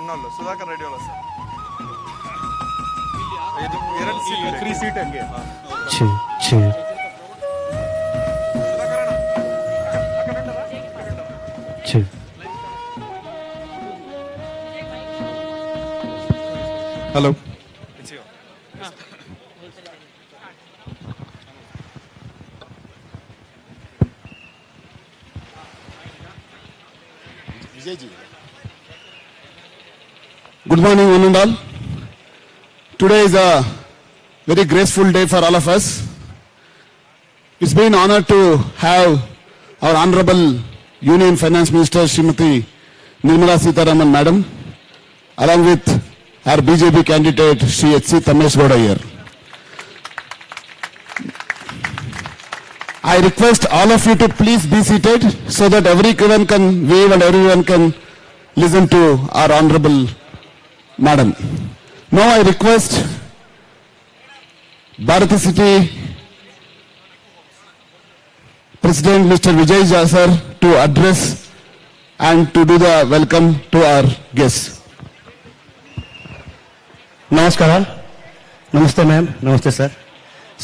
ಇನ್ನೊಂದು ಸುಧಾಕರ್ ರೆಡ್ಡಿ ಅವರ ಸರ್ ಎರಡು ಸೀಟ್ 3 ಸೀಟ್ ಹಂಗೆ Hello. Good morning, one and all. Today is a very graceful day for all of us. It's been an honor to have our Honourable Union Finance Minister Srimati NIRMALA SITHARAMAN Madam, along with our BJP Candidate Shri THAMMESH GOWDA here. I request all of you to please be seated so that everyone can wave and everyone can listen to our Honourable Madam. Now I request Bharati City President Mr. Vijay Jha sir to address and to do the welcome to our guests. Namaskara. Namaste ma'am. Namaste sir.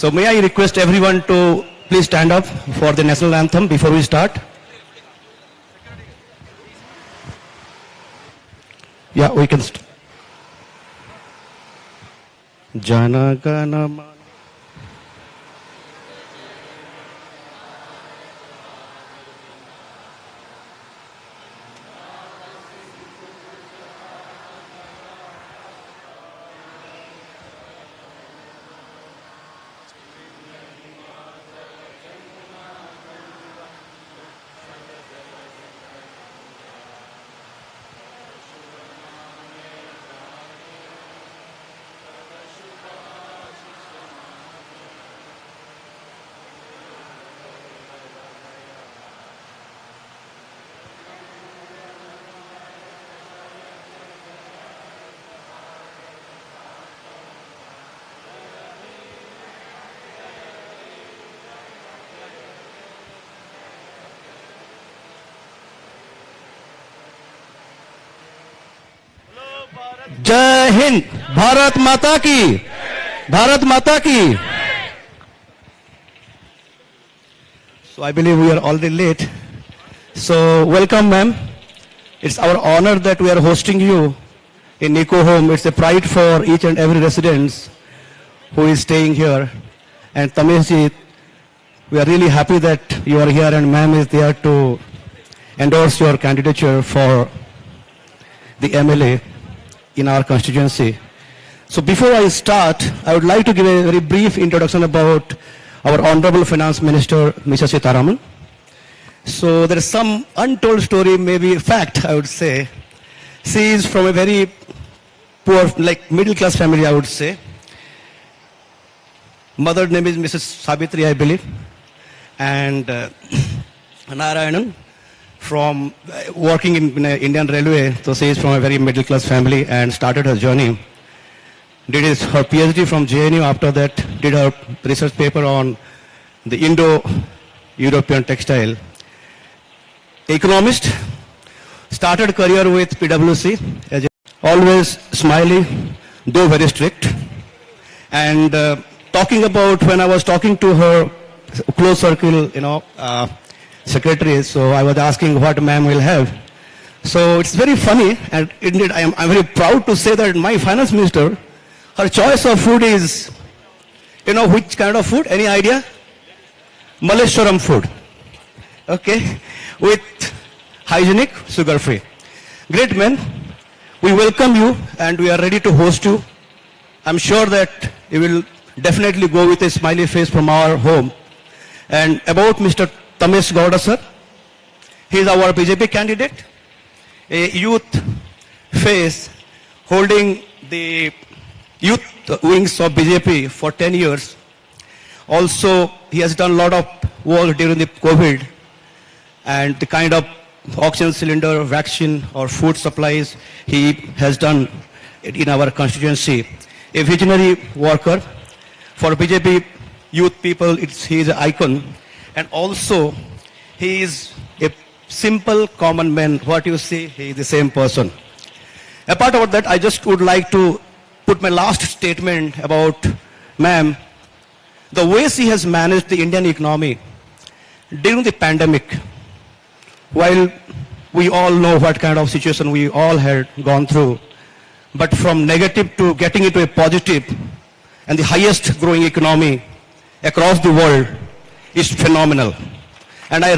So may I request everyone to please stand up for the national anthem before we start. Yeah, we can start. Jana Gana Mana. Jai Hind, Bharat Mata ki, Bharat Mata ki. So I believe we are already late. So welcome ma'am. It's our honor that we are hosting you in NIKKO home. It's a pride for each and every resident who is staying here. And Thamesh ji, we are really happy that you are here and ma'am is there to endorse your candidature for the MLA in our constituency. So before I start, I would like to give a very brief introduction about our Honourable Finance Minister, Mrs. Sitharaman. So there is some untold story, maybe fact, I would say. She is from a very poor, like middle class family, I would say. Mother name is Mrs. Sabitri, I believe. And Narayanan, from working in Indian Railway, so she is from a very middle class family and started her journey. Did her PhD from JNU, after that did her research paper on the Indo-European textile. Economist, started career with PwC, always smiley, though very strict. And talking about when I was talking to her close circle, secretary, so I was asking what ma'am will have. So it's very funny, and indeed I'm very proud to say that my finance minister, her choice of food is, which kind of food? Any idea? Malleshwaram food. Okay, with hygienic, sugar-free. Great man, we welcome you and we are ready to host you. I'm sure that you will definitely go with a smiley face from our home. And about Mr. THAMMESH GOWDA sir, he is our BJP candidate, a youth face holding the youth wings of BJP for 10 years. Also, he has done a lot of work during the COVID and the kind of oxygen cylinder, vaccine or food supplies he has done in our constituency. A visionary worker for BJP youth people, he is an icon. And also, he is a simple common man. What you see, he is the same person. Apart of that, I just would like to put my last statement about ma'am. The way she has managed the Indian economy during the pandemic, while we all know what kind of situation we all had gone through, but from negative to getting into a positive and the highest growing economy across the world is phenomenal. And I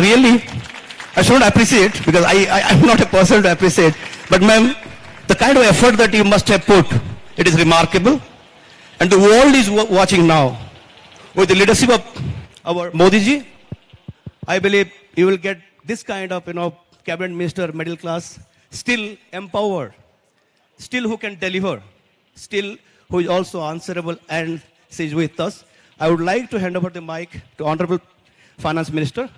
should appreciate, because I'm not a person to appreciate, but ma'am, the kind of effort that you must have put, it is remarkable. And the world is watching now. With the leadership of our Modi ji, I believe you will get this kind of, cabinet minister, middle class, still empowered, still who can deliver, still who is also answerable and is with us. I would like to hand over the mic to Honourable Finance Minister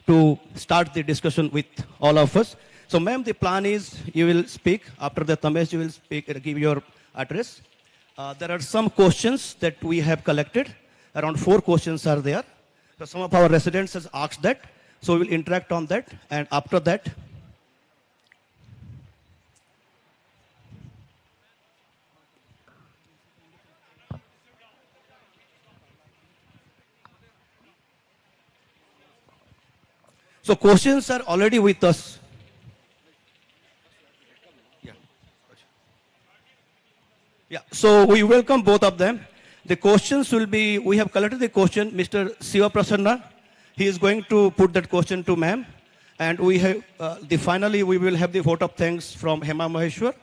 to start the discussion with all of us. So, ma'am, the plan is you will speak. After the THAMMESH, you will speak, give your address. There are some questions that we have collected. Around 4 questions are there. So some of our residents has asked that. So we will interact on that. And after that, so questions are already with us. Yeah. So we welcome both of them. The questions will be, we have collected the question, Mr. Siva Prasanna. He is going to put that question to ma'am. And we have, finally, we will have the vote of thanks from Hema Maheshwar.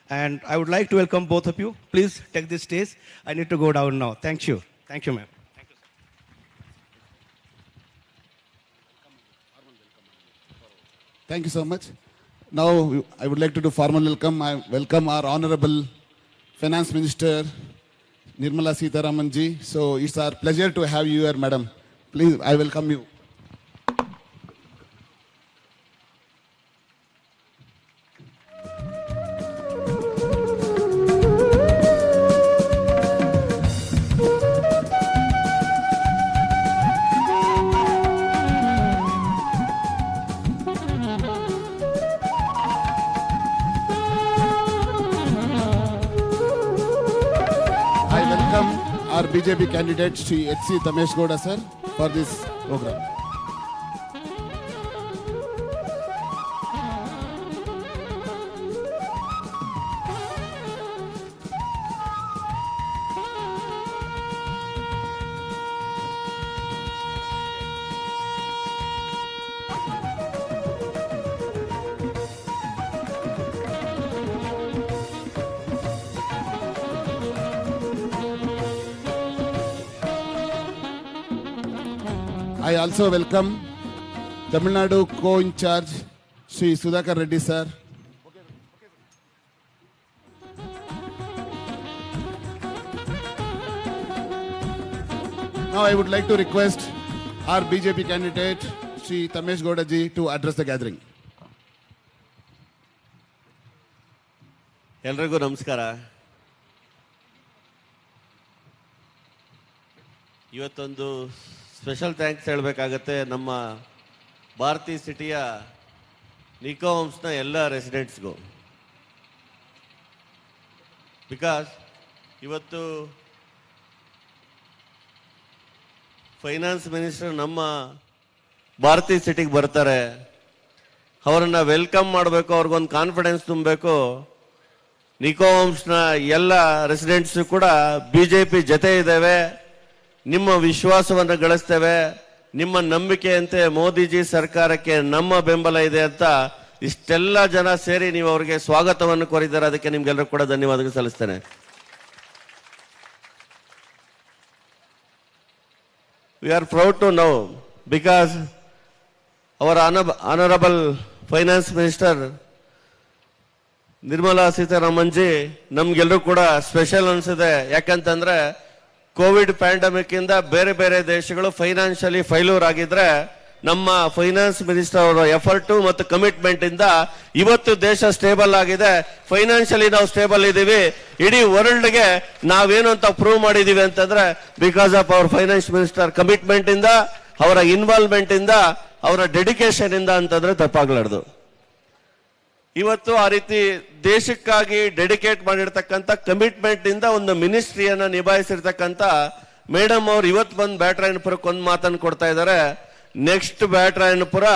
And I would like to welcome both of you. Please take this stage. I need to go down now. Thank you. Thank you, ma'am. Thank you so much. Now, I would like to do formal welcome. I welcome our Honourable Finance Minister, NIRMALA SITHARAMAN ji. So it's our pleasure to have you here, madam. Please, I welcome you. Our BJP candidate, Shri H.C. THAMMESH GOWDA sir, for this program. I also welcome Tamil Nadu co-in-charge Sri Sudhakar Reddy sir. Now I would like to request our BJP candidate Sri THAMMESH GOWDA ji to address the gathering. ಎಲ್ರಿಗೂ ನಮಸ್ಕಾರ. ಇವತ್ತೊಂದು special thanks ಹೇಳಬೇಕಾಗತ್ತೆ ನಮ್ಮ ಭಾರತಿ ಸಿಟಿಯ Nikko ಹೋಮ್ಸ್ನ ಎಲ್ಲ ರೆಸಿಡೆಂಟ್ಸ್ಗೂ. Because ಇವತ್ತು finance minister ನಮ್ಮ ಭಾರತಿ ಸಿಟಿಗೆ ಬರ್ತಾರೆ, ಅವರನ್ನು ವೆಲ್ಕಮ್ ಮಾಡಬೇಕು, ಅವ್ರಿಗೊಂದು ಕಾನ್ಫಿಡೆನ್ಸ್ ತುಂಬಬೇಕು. ನಿಕ್ಕೋ ಹೋಮ್ಸ್ನ ಎಲ್ಲ ರೆಸಿಡೆಂಟ್ಸು ಕೂಡ BJP ಜೊತೆ ಇದ್ದೇವೆ, ನಿಮ್ಮ ವಿಶ್ವಾಸವನ್ನು ಗಳಿಸ್ತೇವೆ, ನಿಮ್ಮ ನಂಬಿಕೆಯಂತೆ ಮೋದಿಜಿ ಸರ್ಕಾರಕ್ಕೆ ನಮ್ಮ ಬೆಂಬಲ ಇದೆ ಅಂತ ಇಷ್ಟೆಲ್ಲ ಜನ ಸೇರಿ ನೀವು ಅವರಿಗೆ ಸ್ವಾಗತವನ್ನು ಕೋರಿದ್ದಾರೆ. ಅದಕ್ಕೆ ನಿಮ್ಗೆಲ್ಲರೂ ಕೂಡ ಧನ್ಯವಾದಗಳು ಸಲ್ಲಿಸ್ತೇನೆ. We are proud to know because our Honourable Finance Minister Nirmala Sitharaman ji ನಮ್ಗೆಲ್ಲರೂ ಕೂಡ ಸ್ಪೆಷಲ್ ಅನ್ಸಿದೆ. ಯಾಕಂತಂದ್ರೆ ಕೋವಿಡ್ ಪ್ಯಾಂಡಮಿಕ್ ಇಂದ ಬೇರೆ ಬೇರೆ ದೇಶಗಳು ಫೈನಾನ್ಷಿಯಲಿ ಫೈಲ್ಯೂರ್ ಆಗಿದ್ರೆ ನಮ್ಮ ಫೈನಾನ್ಸ್ ಮಿನಿಸ್ಟರ್ ಅವರ ಎಫರ್ಟ್ ಮತ್ತು ಕಮಿಟ್ಮೆಂಟ್ ಇಂದ ಇವತ್ತು ದೇಶ ಸ್ಟೇಬಲ್ ಆಗಿದೆ. ಫೈನಾನ್ಷಿಯಲಿ ನಾವು ಸ್ಟೇಬಲ್ ಇದ್ದೀವಿ. ಇಡೀ ವರ್ಲ್ಡ್ಗೆ ನಾವೇನು ಅಂತ ಪ್ರೂವ್ ಮಾಡಿದೀವಿ ಅಂತಂದ್ರೆ because of our finance minister commitment ಇಂದ, ಅವರ ಇನ್ವಾಲ್ವ್ಮೆಂಟ್ ಇಂದ, ಅವರ ಡೆಡಿಕೇಶನ್ ಇಂದ ಅಂತಂದ್ರೆ ತಪ್ಪಾಗ್ಲಾರ್ದು. ಇವತ್ತು ಆ ರೀತಿ ದೇಶಕ್ಕಾಗಿ ಡೆಡಿಕೇಟ್ ಮಾಡಿರ್ತಕ್ಕಂಥ ಕಮಿಟ್ಮೆಂಟ್ ಇಂದ ಒಂದು ಮಿನಿಸ್ಟ್ರಿಯನ್ನ ನಿಭಾಯಿಸಿರ್ತಕ್ಕಂಥ ಮೇಡಮ್ ಅವ್ರು ಇವತ್ತು ಬಂದು ಬ್ಯಾಟರಾಯನಪುರಕ್ಕೆ ಒಂದು ಮಾತನ್ನು ಕೊಡ್ತಾ ಇದ್ದಾರೆ. ನೆಕ್ಸ್ಟ್ ಬ್ಯಾಟರಾಯನಪುರ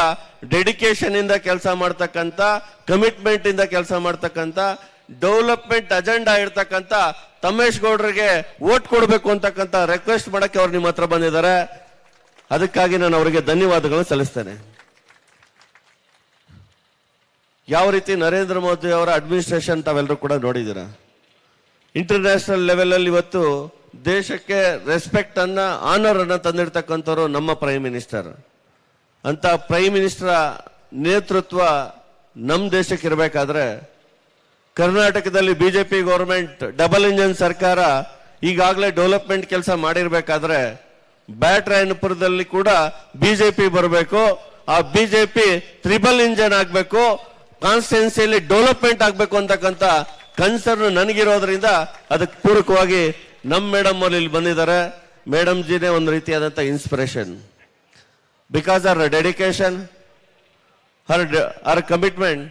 ಡೆಡಿಕೇಶನ್ ಇಂದ ಕೆಲಸ ಮಾಡ್ತಕ್ಕಂಥ, ಕಮಿಟ್ಮೆಂಟ್ ಇಂದ ಕೆಲಸ ಮಾಡ್ತಕ್ಕಂಥ, ಡೆವಲಪ್ಮೆಂಟ್ ಅಜೆಂಡಾ ಇರ್ತಕ್ಕಂಥ ತಮ್ಮೇಶ್ ಗೌಡ್ರಿಗೆ ವೋಟ್ ಕೊಡಬೇಕು ಅಂತಕ್ಕಂಥ ರಿಕ್ವೆಸ್ಟ್ ಮಾಡಕ್ಕೆ ಅವ್ರು ನಿಮ್ಮ ಹತ್ರ ಬಂದಿದ್ದಾರೆ. ಅದಕ್ಕಾಗಿ ನಾನು ಅವರಿಗೆ ಧನ್ಯವಾದಗಳನ್ನು ಸಲ್ಲಿಸ್ತೇನೆ. ಯಾವ ರೀತಿ ನರೇಂದ್ರ ಮೋದಿ ಅವರ ಅಡ್ಮಿನಿಸ್ಟ್ರೇಷನ್ ತಾವೆಲ್ಲರೂ ಕೂಡ ನೋಡಿದ್ದೀರಾ. ಇಂಟರ್ನ್ಯಾಷನಲ್ ಲೆವೆಲ್ ಅಲ್ಲಿ ಇವತ್ತು ದೇಶಕ್ಕೆ ರೆಸ್ಪೆಕ್ಟ್ ಅನ್ನ, ಆನರ್ ಅನ್ನ ತಂದಿರ್ತಕ್ಕಂಥವ್ರು ನಮ್ಮ ಪ್ರೈಮ್ ಮಿನಿಸ್ಟರ್. ಅಂತ ಪ್ರೈಮ್ ಮಿನಿಸ್ಟರ್ ನೇತೃತ್ವ ನಮ್ಮ ದೇಶಕ್ಕೆ ಇರಬೇಕಾದ್ರೆ, ಕರ್ನಾಟಕದಲ್ಲಿ ಬಿಜೆಪಿ ಗೌರ್ಮೆಂಟ್ ಡಬಲ್ ಇಂಜಿನ್ ಸರ್ಕಾರ ಈಗಾಗಲೇ ಡೆವಲಪ್ಮೆಂಟ್ ಕೆಲಸ ಮಾಡಿರ್ಬೇಕಾದ್ರೆ, ಬ್ಯಾಟರಾಯನಪುರದಲ್ಲಿ ಕೂಡ ಬಿಜೆಪಿ ಬರಬೇಕು. ಆ ಬಿಜೆಪಿ ಟ್ರಿಬಲ್ ಇಂಜಿನ್ ಆಗ್ಬೇಕು, ಕಾನ್ಸ್ಟಿಟ್ಯೂನ್ಸಿಯಲ್ಲಿ ಡೆವಲಪ್ಮೆಂಟ್ ಆಗ್ಬೇಕು ಅಂತಕ್ಕಂಥ ಕನ್ಸರ್ನ್ ನನಗಿರೋದ್ರಿಂದ ಅದಕ್ಕೆ ಪೂರಕವಾಗಿ ನಮ್ಮ ಮೇಡಮ್ ಅವರು ಇಲ್ಲಿ ಬಂದಿದ್ದಾರೆ. ಮೇಡಮ್ ಜಿನೇ ಒಂದು ರೀತಿಯಾದಂಥ ಇನ್ಸ್ಪಿರೇಷನ್. ಬಿಕಾಸ್ ಅವರ್ ಡೆಡಿಕೇಶನ್, ಅವರ್ ಕಮಿಟ್ಮೆಂಟ್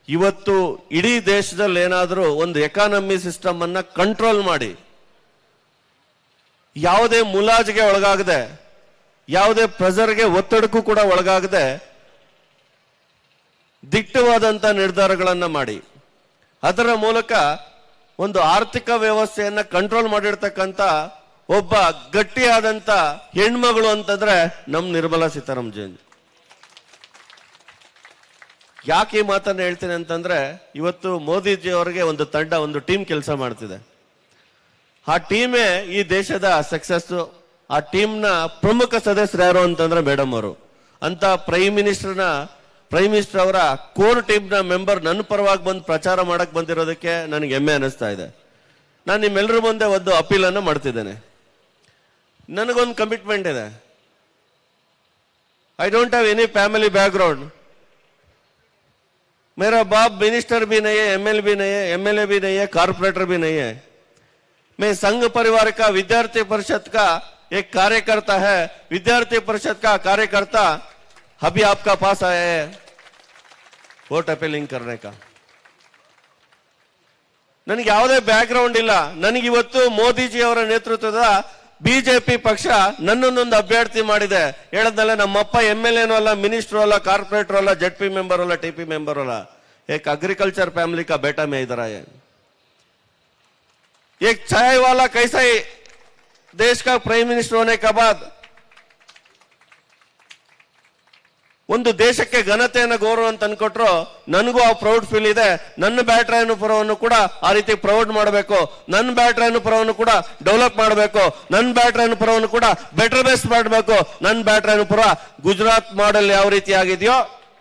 ಇವತ್ತು ಇಡೀ ದೇಶದಲ್ಲಿ ಏನಾದರೂ ಒಂದು ಎಕಾನಮಿ ಸಿಸ್ಟಮ್ ಅನ್ನ ಕಂಟ್ರೋಲ್ ಮಾಡಿ, ಯಾವುದೇ ಮುಲಾಜಿಗೆ ಒಳಗಾಗದೆ, ಯಾವುದೇ ಪ್ರೆಸರ್ಗೆ, ಒತ್ತಡಕ್ಕೂ ಕೂಡ ಒಳಗಾಗದೆ ದಿಟ್ಟವಾದಂಥ ನಿರ್ಧಾರಗಳನ್ನು ಮಾಡಿ, ಅದರ ಮೂಲಕ ಒಂದು ಆರ್ಥಿಕ ವ್ಯವಸ್ಥೆಯನ್ನ ಕಂಟ್ರೋಲ್ ಮಾಡಿರ್ತಕ್ಕಂಥ ಒಬ್ಬ ಗಟ್ಟಿಯಾದಂಥ ಹೆಣ್ಮಗಳು ಅಂತಂದ್ರೆ ನಮ್ಮ ನಿರ್ಮಲಾ ಸೀತಾರಾಮನ್. ಯಾಕೆ ಈ ಮಾತನ್ನ ಹೇಳ್ತೀನಿ ಅಂತಂದ್ರೆ, ಇವತ್ತು ಮೋದಿಜಿ ಅವರಿಗೆ ಒಂದು ತಂಡ, ಒಂದು ಟೀಮ್ ಕೆಲಸ ಮಾಡ್ತಿದೆ. ಆ ಟೀಮೇ ಈ ದೇಶದ ಸಕ್ಸಸ್. ಆ ಟೀಮ್ನ ಪ್ರಮುಖ ಸದಸ್ಯರು ಯಾರು ಅಂತಂದ್ರೆ ಮೇಡಮ್ ಅವರು. ಅಂತ ಪ್ರೈಮ್ ಮಿನಿಸ್ಟರ್ ಅವರ ಕೋರ್ ಟೀಮ್ನ ಮೆಂಬರ್ ನನ್ನ ಪರವಾಗಿ ಬಂದು ಪ್ರಚಾರ ಮಾಡಕ್ ಬಂದಿರೋದಕ್ಕೆ ನನಗೆ ಹೆಮ್ಮೆ ಅನಿಸ್ತಾ ಇದೆ. ನಾನು ನಿಮ್ಮೆಲ್ಲರ ಮುಂದೆ ಒಂದು ಅಪೀಲ್ ಅನ್ನು ಮಾಡ್ತಿದ್ದೇನೆ. ನನಗೊಂದು ಕಮಿಟ್ಮೆಂಟ್ ಇದೆ. I don't have any family background. मेरा बाप मिनिस्टर भी नहीं है, एमएलए भी नहीं है, कारपोरेटर भी नहीं है. मैं संघ परिवार का विद्यार्थी परिषद का एक कार्यकर्ता है. विद्यार्थी परिषद का कार्यकर्ता अभी आपका पास आया है वोट अपीलिंग करने का. ನನಗೆ ಯಾವುದೇ ಬ್ಯಾಕ್ ಗ್ರೌಂಡ್ ಇಲ್ಲ. ನನಗೆ ಇವತ್ತು ಮೋದಿಜಿ ಅವರ ನೇತೃತ್ವದ ಬಿಜೆಪಿ ಪಕ್ಷ ನನ್ನನ್ನೊಂದು ಅಭ್ಯರ್ಥಿ ಮಾಡಿದೆ. ಹೇಳದ್ನಲ್ಲ, ನಮ್ಮಪ್ಪ MLA ಅಲ್ಲ, ಮಿನಿಸ್ಟರ್ ಅಲ್ಲ, ಕಾರ್ಪೊರೇಟರ್ ಅಲ್ಲ, JP ಮೆಂಬರ್ ಅಲ್ಲ, TP ಮೆಂಬರ್ ಅಲ್ಲ. एक एग्रीकल्चर फैमिली का बेटा मैं इधर आया. एक चाय वाला कैसा ही देश का प्राइम मिनिस्टर होने के बाद ಒಂದು ದೇಶಕ್ಕೆ ಘನತೆಯನ್ನು ಗೌರವ ಅಂತ ಅನ್ಕೊಟ್ರು ನನಗೂ ಆ ಪ್ರೌಡ್ ಫೀಲ್ ಇದೆ. ನನ್ನ ಬ್ಯಾಟರಾಯನಪುರವನ್ನು ಕೂಡ ಆ ರೀತಿ ಪ್ರೌಡ್ ಮಾಡಬೇಕು, ನನ್ನ ಬ್ಯಾಟರಾಯನಪುರವನ್ನು ಕೂಡ ಡೆವಲಪ್ ಮಾಡಬೇಕು, ನನ್ನ ಬ್ಯಾಟರಾಯನಪುರವನ್ನು ಕೂಡ ಬೆಟರ್ ಬೆಸ್ಟ್ ಮಾಡಬೇಕು. ನನ್ನ ಬ್ಯಾಟರಾಯನಪುರ ಗುಜರಾತ್ ಮಾಡೆಲ್ ಯಾವ ರೀತಿ ಆಗಿದೆಯೋ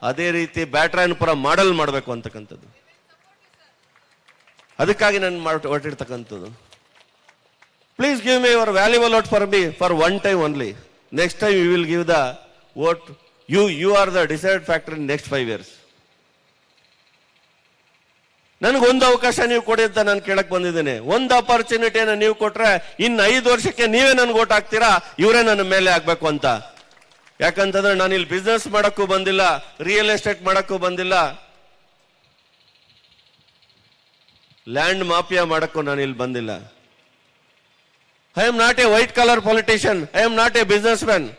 ಅದೇ ರೀತಿ ಬ್ಯಾಟರಾಯನಪುರ ಮಾಡೆಲ್ ಮಾಡಬೇಕು ಅಂತಕ್ಕಂಥದ್ದು. ಅದಕ್ಕಾಗಿ ನಾನು ಹೊರಟಿರ್ತಕ್ಕಂಥದ್ದು. Please give me your valuable vote for me for one time only. Next time you will give the vote. You are the decided factor in next 5 years. ನನಗೊಂದು ಅವಕಾಶ ನೀವು ಕೊಡಿ ಅಂತ ನಾನು ಕೇಳಕ್ ಬಂದಿದ್ದೇನೆ. ಒಂದು ಅಪರ್ಚುನಿಟಿಯನ್ನು ನೀವು ಕೊಟ್ರೆ ಇನ್ನು 5 ವರ್ಷಕ್ಕೆ ನೀವೇ ನನ್ಗೆ ವೋಟ್ ಹಾಕ್ತೀರಾ, ಇವರೇ ನನ್ನ ಮೇಲೆ ಆಗ್ಬೇಕು ಅಂತ. ಯಾಕಂತಂದ್ರೆ ನಾನು ಇಲ್ಲಿ ಬಿಸ್ನೆಸ್ ಮಾಡಕ್ಕೂ ಬಂದಿಲ್ಲ, ರಿಯಲ್ ಎಸ್ಟೇಟ್ ಮಾಡಕ್ಕೂ ಬಂದಿಲ್ಲ, ಲ್ಯಾಂಡ್ ಮಾಫಿಯಾ ಮಾಡಕ್ಕೂ ನಾನು ಇಲ್ಲಿ ಬಂದಿಲ್ಲ. I am not a white collar politician, I am not a business man.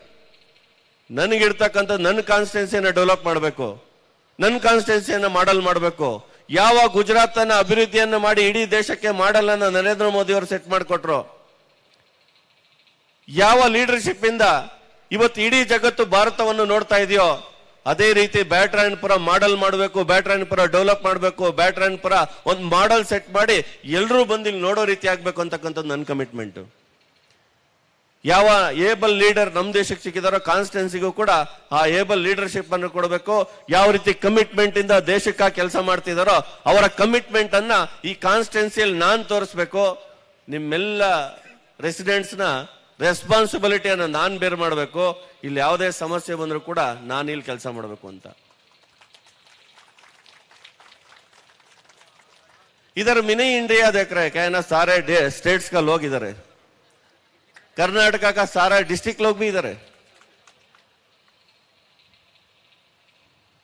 ನನಗಿರ್ತಕ್ಕಂಥ ನನ್ನ ಕಾನ್ಸ್ಟಿಟ್ಯೂನ್ಸಿಯನ್ನು ಡೆವಲಪ್ ಮಾಡಬೇಕು, ನನ್ನ ಕಾನ್ಸ್ಟಿಟ್ಯೂನ್ಸಿಯನ್ನು ಮಾಡೆಲ್ ಮಾಡಬೇಕು. ಯಾವ ಗುಜರಾತ್ ಅನ್ನ ಅಭಿವೃದ್ಧಿಯನ್ನು ಮಾಡಿ ಇಡೀ ದೇಶಕ್ಕೆ ಮಾಡೆಲ್ ಅನ್ನ ನರೇಂದ್ರ ಮೋದಿ ಅವರು ಸೆಟ್ ಮಾಡಿಕೊಟ್ರು, ಯಾವ ಲೀಡರ್ಶಿಪ್ ಇಂದ ಇವತ್ತು ಇಡೀ ಜಗತ್ತು ಭಾರತವನ್ನು ನೋಡ್ತಾ ಇದೆಯೋ ಅದೇ ರೀತಿ ಬ್ಯಾಟರಾಯನಪುರ ಮಾಡೆಲ್ ಮಾಡಬೇಕು, ಬ್ಯಾಟರಾಯನಪುರ ಡೆವಲಪ್ ಮಾಡಬೇಕು, ಬ್ಯಾಟರಾಯನಪುರ ಒಂದು ಮಾಡೆಲ್ ಸೆಟ್ ಮಾಡಿ ಎಲ್ಲರೂ ಬಂದು ಇಲ್ಲಿ ನೋಡೋ ರೀತಿ ಆಗ್ಬೇಕು ಅಂತಕ್ಕಂಥದ್ದು ನನ್ನ ಕಮಿಟ್ಮೆಂಟ್. ಯಾವ ಏಬಲ್ ಲೀಡರ್ ನಮ್ಮ ದೇಶಕ್ಕೆ ಸಿಕ್ಕಿದಾರೋ ಕಾನ್ಸ್ಟಿಟ್ಯೂನ್ಸಿಗೂ ಕೂಡ ಆ ಏಬಲ್ ಲೀಡರ್ಶಿಪ್ ಅನ್ನು ಕೊಡಬೇಕು. ಯಾವ ರೀತಿ ಕಮಿಟ್ಮೆಂಟ್ ಇಂದ ದೇಶಕ್ಕಾಗಿ ಕೆಲಸ ಮಾಡ್ತಿದಾರೋ ಅವರ ಕಮಿಟ್ಮೆಂಟ್ ಅನ್ನ ಈ ಕಾನ್ಸ್ಟಿಟ್ಯೂನ್ಸಿಯಲ್ಲಿ ನಾನು ತೋರಿಸ್ಬೇಕು. ನಿಮ್ಮೆಲ್ಲ ರೆಸಿಡೆಂಟ್ಸ್ ನ ರೆಸ್ಪಾನ್ಸಿಬಿಲಿಟಿಯನ್ನು ನಾನು ಬೇರ್ ಮಾಡಬೇಕು. ಇಲ್ಲಿ ಯಾವುದೇ ಸಮಸ್ಯೆ ಬಂದರೂ ಕೂಡ ನಾನು ಇಲ್ಲಿ ಕೆಲಸ ಮಾಡಬೇಕು ಅಂತ. इधर मिनी इंडिया देख रहे हैं, क्या है ना, सारे स्टेट्स का लोग इधर है, कर्नाटका का सारा डिस्ट्रिक्ट लोग भी इधर है.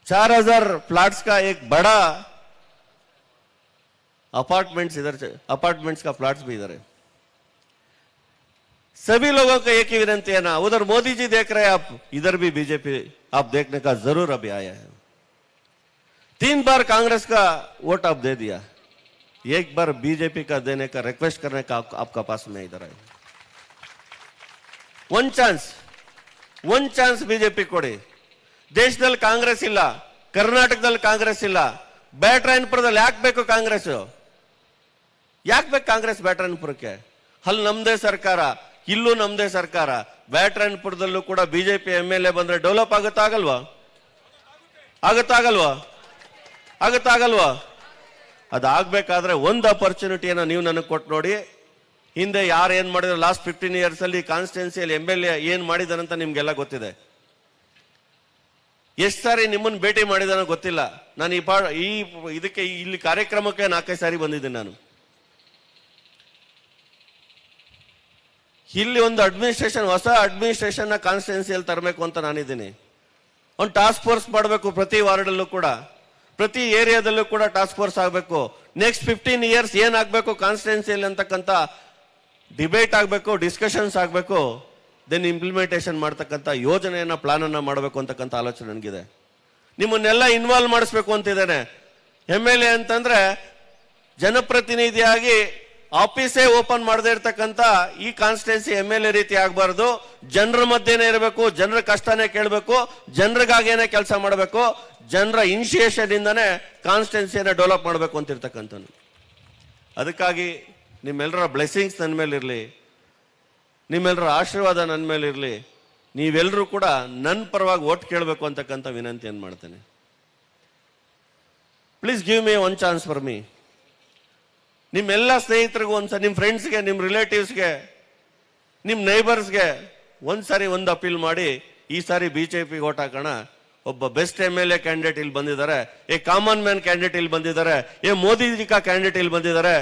4000 फ्लैट्स का एक बड़ा अपार्टमेंट्स का प्लॉट्स भी इधर है। सभी लोगों का एक ही विनंती है ना, उधर मोदी जी देख रहे हैं आप, इधर भी बीजेपी आप देखने का जरूर अभी आया है। 3 बार कांग्रेस का वोट आप दे दिया, एक बार बीजेपी का देने का रिक्वेस्ट करने का आपका पास में इधर आए। ಒನ್ ಚಾನ್ಸ್ ಬಿಜೆಪಿ ಕೊಡಿ। ದೇಶದಲ್ಲಿ ಕಾಂಗ್ರೆಸ್ ಇಲ್ಲ, ಕರ್ನಾಟಕದಲ್ಲಿ ಕಾಂಗ್ರೆಸ್ ಇಲ್ಲ, ಬ್ಯಾಟರಾಯನಪುರದಲ್ಲಿ ಯಾಕೆ ಬೇಕು ಕಾಂಗ್ರೆಸ್? ಯಾಕೆ ಬೇಕು ಕಾಂಗ್ರೆಸ್ ಬ್ಯಾಟರಾಯನಪುರಕ್ಕೆ? ಅಲ್ಲಿ ನಮ್ದೇ ಸರ್ಕಾರ, ಇಲ್ಲೂ ನಮ್ದೇ ಸರ್ಕಾರ, ಬ್ಯಾಟರಾಯನಪುರದಲ್ಲೂ ಕೂಡ ಬಿಜೆಪಿ MLA ಬಂದ್ರೆ ಡೆವಲಪ್ ಆಗುತ್ತಾಗಲ್ವಾ? ಅದಾಗಬೇಕಾದ್ರೆ ಒಂದು ಅಪರ್ಚುನಿಟಿಯನ್ನು ನೀವು ನನಗೆ ಕೊಟ್ಟು ನೋಡಿ। ಹಿಂದೆ ಯಾರು ಏನ್ ಮಾಡಿದ್ರು ಲಾಸ್ಟ್ 15 ಇಯರ್ಸ್ ಅಲ್ಲಿ ಕಾನ್ಸ್ಟಿಟ್ಯೂನ್ಸಿಯಲ್ಲಿ MLA ಏನ್ ಮಾಡಿದಾರಂತ ನಿಮ್ಗೆಲ್ಲ ಗೊತ್ತಿದೆ। ಎಷ್ಟು ಸಾರಿ ನಿಮ್ಮನ್ನ ಭೇಟಿ ಮಾಡಿದಾನೋ ಗೊತ್ತಿಲ್ಲ, ನಾನು ಇದಕ್ಕೆ ಇಲ್ಲಿ ಕಾರ್ಯಕ್ರಮಕ್ಕೆ 4-5 ಸಾರಿ ಬಂದಿದ್ದೀನಿ ನಾನು। ಇಲ್ಲಿ ಒಂದು ಅಡ್ಮಿನಿಸ್ಟ್ರೇಷನ್, ಹೊಸ ಅಡ್ಮಿನಿಸ್ಟ್ರೇಷನ್ ಕಾನ್ಸ್ಟಿಟ್ಯೂನ್ಸಿಯಲ್ಲಿ ತರಬೇಕು ಅಂತ ನಾನಿದ್ದೀನಿ। ಒಂದು ಟಾಸ್ಕ್ ಫೋರ್ಸ್ ಮಾಡಬೇಕು, ಪ್ರತಿ ವಾರ್ಡಲ್ಲೂ ಕೂಡ, ಪ್ರತಿ ಏರಿಯಾದಲ್ಲೂ ಕೂಡ ಟಾಸ್ಕ್ ಫೋರ್ಸ್ ಆಗಬೇಕು। ನೆಕ್ಸ್ಟ್ 15 ಇಯರ್ಸ್ ಏನಾಗಬೇಕು ಕಾನ್ಸ್ಟಿಟ್ಯೂನ್ಸಿಯಲ್ಲಿ ಅಂತಕ್ಕಂಥ ಡಿಬೇಟ್ ಆಗಬೇಕು, ಡಿಸ್ಕಷನ್ಸ್ ಆಗಬೇಕು, ದೆನ್ ಇಂಪ್ಲಿಮೆಂಟೇಷನ್ ಮಾಡ್ತಕ್ಕಂಥ ಯೋಜನೆಯನ್ನ ಪ್ಲಾನ್ ಅನ್ನ ಮಾಡಬೇಕು ಅಂತಕ್ಕಂಥ ಆಲೋಚನೆ ನನಗಿದೆ। ನಿಮ್ಮನ್ನೆಲ್ಲ ಇನ್ವಾಲ್ವ್ ಮಾಡಿಸ್ಬೇಕು ಅಂತಿದ್ದೇನೆ। MLA ಅಂತಂದ್ರೆ ಜನಪ್ರತಿನಿಧಿಯಾಗಿ ಆಫೀಸೇ ಓಪನ್ ಮಾಡದೇ ಇರ್ತಕ್ಕಂಥ ಈ ಕಾನ್ಸ್ಟಿಟ್ಯೂನ್ಸಿ MLA ರೀತಿ ಆಗಬಾರ್ದು। ಜನರ ಮಧ್ಯೆನೇ ಇರಬೇಕು, ಜನರ ಕಷ್ಟನೇ ಕೇಳಬೇಕು, ಜನರಿಗಾಗೇನೆ ಕೆಲಸ ಮಾಡಬೇಕು, ಜನರ ಇನಿಷಿಯೇಷನ್ ಇಂದಾನೆ ಕಾನ್ಸ್ಟಿಟ್ಯೂನ್ಸಿಯನ್ನ ಡೆವಲಪ್ ಮಾಡಬೇಕು ಅಂತಿರ್ತಕ್ಕಂಥ। ಅದಕ್ಕಾಗಿ ನಿಮ್ಮೆಲ್ಲರ ಬ್ಲೆಸ್ಸಿಂಗ್ಸ್ ನನ್ನ ಮೇಲೆ ಇರಲಿ, ನಿಮ್ಮೆಲ್ಲರ ಆಶೀರ್ವಾದ ನನ್ನ ಮೇಲೆ ಇರಲಿ, ನೀವೆಲ್ಲರೂ ಕೂಡ ನನ್ನ ಪರವಾಗಿ ಓಟ್ ಕೇಳಬೇಕು ಅಂತಕ್ಕಂಥ ವಿನಂತಿಯನ್ನು ಮಾಡ್ತೇನೆ। Please give me one chance for me. ನಿಮ್ಮೆಲ್ಲ ಸ್ನೇಹಿತರಿಗೂ ಒಂದ್ಸರಿ, ನಿಮ್ಮ ಫ್ರೆಂಡ್ಸ್ಗೆ, ನಿಮ್ಮ ರಿಲೇಟಿವ್ಸ್ಗೆ, ನಿಮ್ಮ ನೈಬರ್ಸ್ಗೆ ಒಂದ್ಸಾರಿ ಒಂದು ಅಪೀಲ್ ಮಾಡಿ, ಈ ಸಾರಿ BJP ಓಟ್ ಹಾಕೋಣ। ಒಬ್ಬ ಬೆಸ್ಟ್ MLA ಕ್ಯಾಂಡಿಡೇಟ್ ಇಲ್ಲಿ ಬಂದಿದ್ದಾರೆ, ಏ ಕಾಮನ್ ಮ್ಯಾನ್ ಕ್ಯಾಂಡಿಡೇಟ್ ಇಲ್ಲಿ ಬಂದಿದ್ದಾರೆ, ಏ ಮೋದಿಜಿ ಕಾ ಕ್ಯಾಂಡಿಡೇಟ್ ಇಲ್ಲಿ ಬಂದಿದ್ದಾರೆ।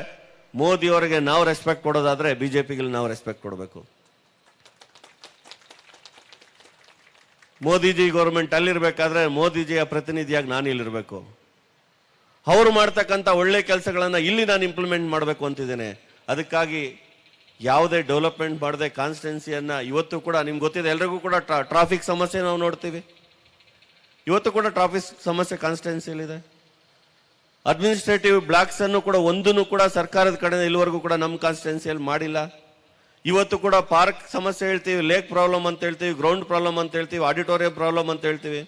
ಮೋದಿ ಅವರಿಗೆ ನಾವು ರೆಸ್ಪೆಕ್ಟ್ ಕೊಡೋದಾದ್ರೆ ಬಿಜೆಪಿಗೆ ನಾವು ರೆಸ್ಪೆಕ್ಟ್ ಕೊಡಬೇಕು। ಮೋದಿಜಿ ಗೌರ್ಮೆಂಟ್ ಅಲ್ಲಿರ್ಬೇಕಾದ್ರೆ ಮೋದಿಜಿಯ ಪ್ರತಿನಿಧಿಯಾಗಿ ನಾನು ಇಲ್ಲಿರ್ಬೇಕು, ಅವರು ಮಾಡ್ತಕ್ಕಂಥ ಒಳ್ಳೆ ಕೆಲಸಗಳನ್ನ ಇಲ್ಲಿ ನಾನು ಇಂಪ್ಲಿಮೆಂಟ್ ಮಾಡಬೇಕು ಅಂತಿದ್ದೇನೆ। ಅದಕ್ಕಾಗಿ ಯಾವುದೇ ಡೆವಲಪ್ಮೆಂಟ್ ಮಾಡದೆ ಕಾನ್ಸ್ಟಿಟ್ಯೂನ್ಸಿಯನ್ನ ಇವತ್ತು ಕೂಡ ನಿಮ್ಗೆ ಗೊತ್ತಿದೆ, ಎಲ್ರಿಗೂ ಕೂಡ ಟ್ರಾಫಿಕ್ ಸಮಸ್ಯೆ ನಾವು ನೋಡ್ತೀವಿ, ಇವತ್ತು ಕೂಡ ಟ್ರಾಫಿಕ್ ಸಮಸ್ಯೆ ಕಾನ್ಸ್ಟಿಟ್ಯೂನ್ಸಿಯಲ್ಲಿದೆ। ಅಡ್ಮಿನಿಸ್ಟ್ರೇಟಿವ್ ಬ್ಲಾಕ್ಸ್ ಅನ್ನು ಕೂಡ ಒಂದನ್ನು ಕೂಡ ಸರ್ಕಾರದ ಕಡೆ ಇಲ್ಲಿವರೆಗೂ ಕೂಡ ನಮ್ಮ ಕಾನ್ಸ್ಟಿಟ್ಯೂನ್ಸಿಯಲ್ಲಿ ಮಾಡಿಲ್ಲ। ಇವತ್ತು ಕೂಡ ಪಾರ್ಕ್ ಸಮಸ್ಯೆ ಹೇಳ್ತೀವಿ, ಲೇಕ್ ಪ್ರಾಬ್ಲಮ್ ಅಂತ ಹೇಳ್ತೀವಿ, ಗ್ರೌಂಡ್ ಪ್ರಾಬ್ಲಮ್ ಅಂತ ಹೇಳ್ತೀವಿ, ಆಡಿಟೋರಿಯಂ ಪ್ರಾಬ್ಲಮ್ ಅಂತ ಹೇಳ್ತೀವಿ।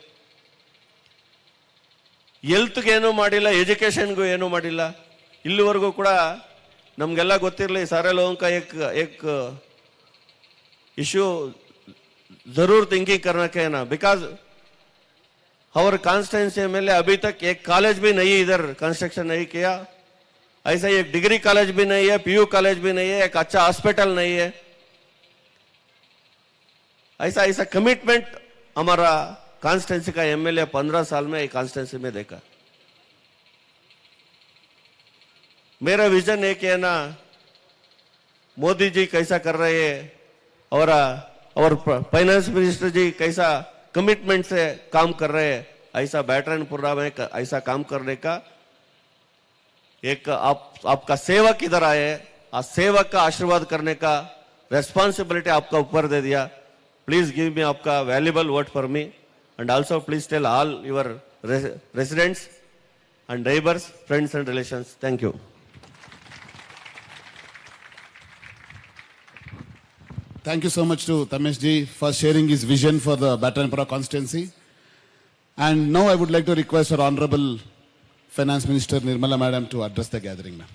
ಹೆಲ್ತ್ಗೆ ಏನೂ ಮಾಡಿಲ್ಲ, ಎಜುಕೇಶನ್ಗೂ ಏನೂ ಮಾಡಿಲ್ಲ। ಇಲ್ಲಿವರೆಗೂ ಕೂಡ ನಮಗೆಲ್ಲ ಗೊತ್ತಿರಲಿ, सारे लोगों का एक इशू जरूर थिंकिंग करना है ना, बिकॉज और कॉन्स्टिट्यूंसी MLA अभी तक एक कॉलेज भी नहीं इधर कंस्ट्रक्शन नहीं किया, ऐसा एक डिग्री कॉलेज भी नहीं है, PU कॉलेज भी नहीं है, एक अच्छा हॉस्पिटल नहीं है। ऐसा कमिटमेंट हमारा कॉन्स्टिट्यूंसी का MLA 15 साल में कॉन्स्टिट्यूंसी में देखा। मेरा विजन एक है ना, मोदी जी कैसा कर रहे हैं और फाइनेंस मिनिस्टर जी कैसा कमिटमेंट से काम कर रहे हैं, ऐसा बैटरायनपुरा में ऐसा काम करने का एक आपका सेवक इधर आए, आ सेवक का आशीर्वाद करने का रेस्पॉन्सिबिलिटी आपका ऊपर दे दिया। प्लीज गिव मी आपका valuable vote for me and also please tell all your residents and neighbours, friends and relations. Thank you. Thank you so much to THAMMESH ji for sharing his vision for the Byatarayanapura constituency. And now I would like to request our Honourable Finance Minister NIRMALA Madam to address the gathering now.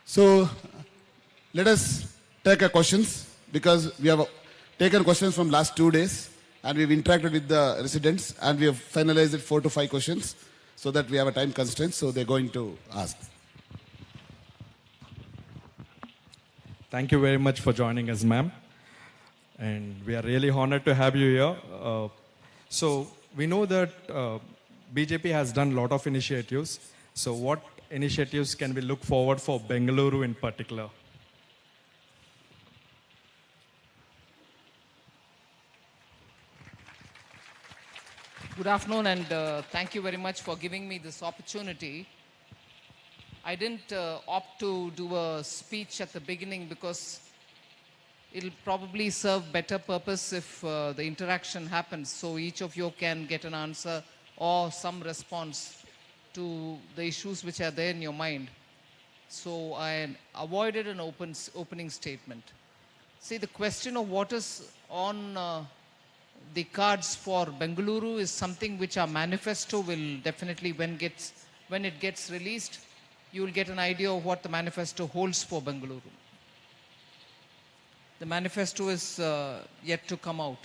So let us take our questions, because we have taken questions from last 2 days and we've interacted with the residents and we have finalized it 4 to 5 questions so that we have a time constraint, so they're going to ask. Thank you very much for joining us, ma'am. And we are really honored to have you here. So we know that BJP has done a lot of initiatives. So what initiatives can we look forward for Bengaluru in particular? Good afternoon, and thank you very much for giving me this opportunity. I didn't opt to do a speech at the beginning because it'll probably serve better purpose if the interaction happens, so each of you can get an answer or some response to the issues which are there in your mind. So I avoided an opening statement. See, the question of what is on the cards for Bengaluru is something which our manifesto will definitely, when it gets released, you will get an idea of what the manifesto holds for Bengaluru. The manifesto is yet to come out.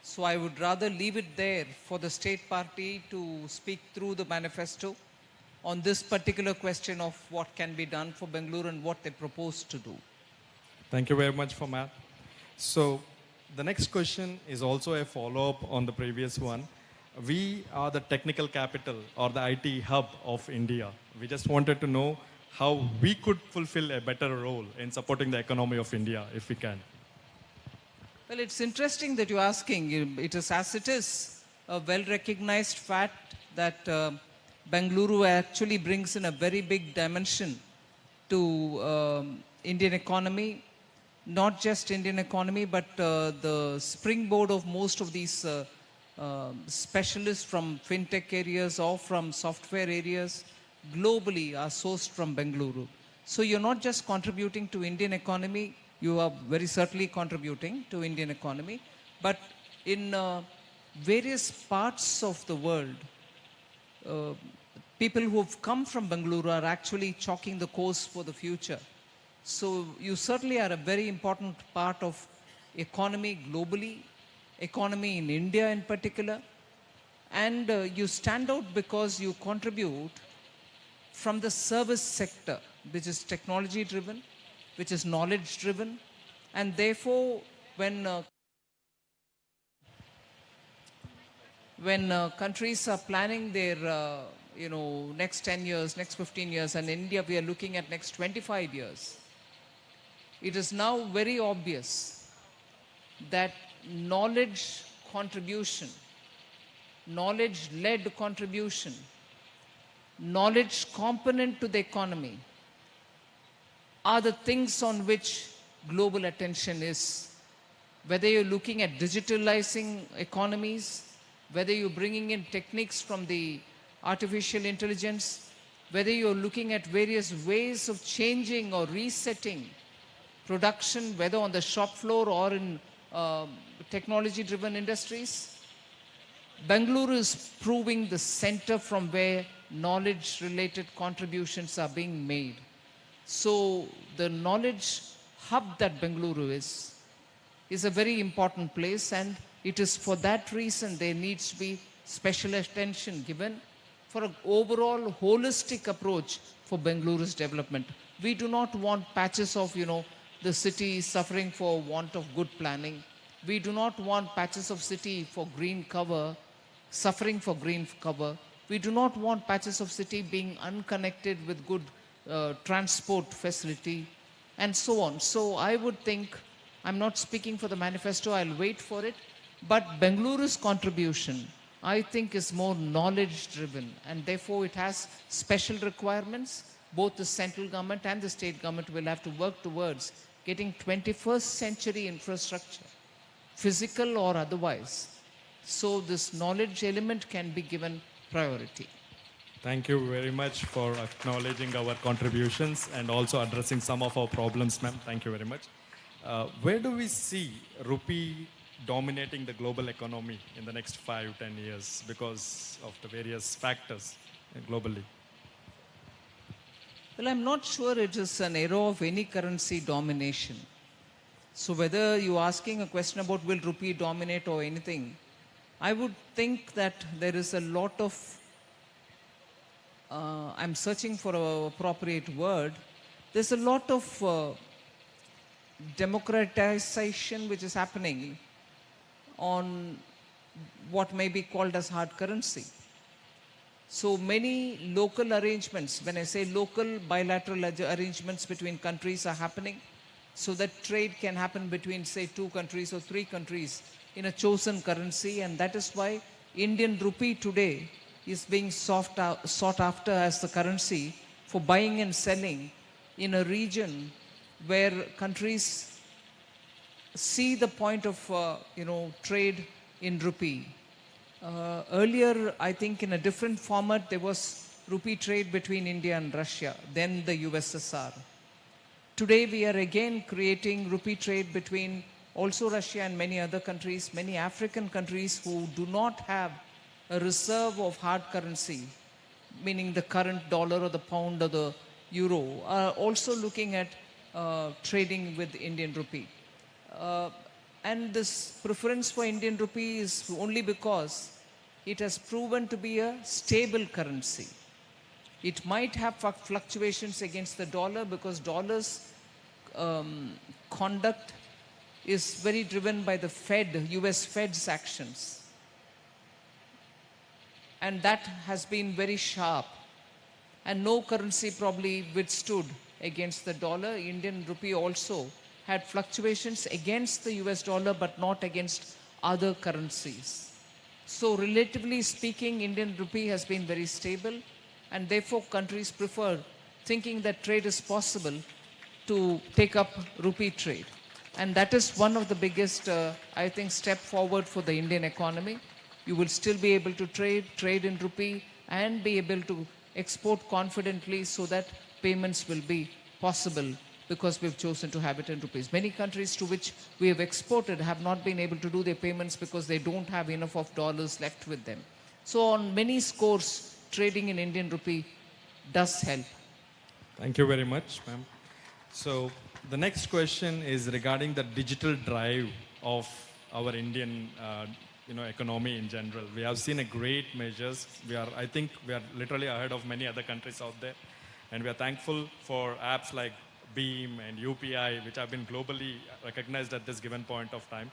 So I would rather leave it there for the state party to speak through the manifesto on this particular question of what can be done for Bengaluru and what they propose to do. Thank you very much for Matt. So the next question is also a follow-up on the previous one. We are the technical capital or the IT hub of India. We just wanted to know how we could fulfill a better role in supporting the economy of India, if we can. Well, it's interesting that you're asking. It is as it is a well-recognized fact that Bengaluru actually brings in a very big dimension to Indian economy. Not just Indian economy, but the springboard of most of these specialists from fintech areas or from software areas globally are sourced from Bengaluru. So you're not just contributing to Indian economy, you are very certainly contributing to Indian economy, but in various parts of the world, people who have come from Bengaluru are actually chalking the course for the future. So you certainly are a very important part of economy globally, economy in India in particular, and you stand out because you contribute from the service sector, which is technology driven, which is knowledge driven, and therefore when countries are planning their next 10 years, next 15 years, and in India we are looking at next 25 years, it is now very obvious that knowledge contribution, knowledge-led contribution, knowledge component to the economy are the things on which global attention is. Whether you're looking at digitalizing economies, whether you're bringing in techniques from the artificial intelligence, whether you're looking at various ways of changing or resetting production, whether on the shop floor or in technology-driven industries, Bengaluru is proving the center from where knowledge-related contributions are being made. So the knowledge hub that Bengaluru is a very important place, and it is for that reason there needs to be special attention given for an overall holistic approach for Bengaluru's development. We do not want patches of, the city suffering for want of good planning. We do not want patches of city for green cover, suffering for green cover. We do not want patches of city being unconnected with good transport facility and so on. So I would think, I'm not speaking for the manifesto, I'll wait for it, but Bengaluru's contribution, I think, is more knowledge driven, and therefore it has special requirements. Both the central government and the state government will have to work towards getting 21st century infrastructure, physical or otherwise, so this knowledge element can be given priority. Thank you very much for acknowledging our contributions and also addressing some of our problems, ma'am. Thank you very much. Where do we see rupee dominating the global economy in the next 5-10 years because of the various factors globally? Well, I'm not sure it is an era of any currency domination. So whether you're asking a question about will rupee dominate or anything, I would think that there is a lot of, I'm searching for an appropriate word, there's a lot of democratization which is happening on what may be called as hard currency. So many local arrangements, when I say local, bilateral arrangements between countries are happening so that trade can happen between, say, 2 countries or 3 countries in a chosen currency, and that is why Indian rupee today is being sought after as the currency for buying and selling in a region where countries see the point of trade in rupee. Earlier, I think in a different format, there was rupee trade between India and Russia, then the USSR. Today, we are again creating rupee trade between also Russia and many other countries, many African countries who do not have a reserve of hard currency, meaning the current dollar or the pound or the euro, are also looking at trading with Indian rupee. And this preference for Indian rupee is only because it has proven to be a stable currency. It might have fluctuations against the dollar because dollar's conduct is very driven by the Fed, US Fed's actions. And that has been very sharp. And no currency probably withstood against the dollar. Indian rupee also had fluctuations against the US dollar, but not against other currencies. So relatively speaking, Indian rupee has been very stable, and therefore countries prefer, thinking that trade is possible, to take up rupee trade. And that is one of the biggest, I think, step forward for the Indian economy. You will still be able to trade in rupee, and be able to export confidently so that payments will be possible because we've chosen to have it in rupees. Many countries to which we have exported have not been able to do their payments because they don't have enough of dollars left with them. So on many scores, trading in Indian rupee does help. Thank you very much, ma'am. So the next question is regarding the digital drive of our Indian economy in general. We have seen a great measures. I think we are literally ahead of many other countries out there. And we are thankful for apps like Beam and UPI, which have been globally recognized at this given point of time.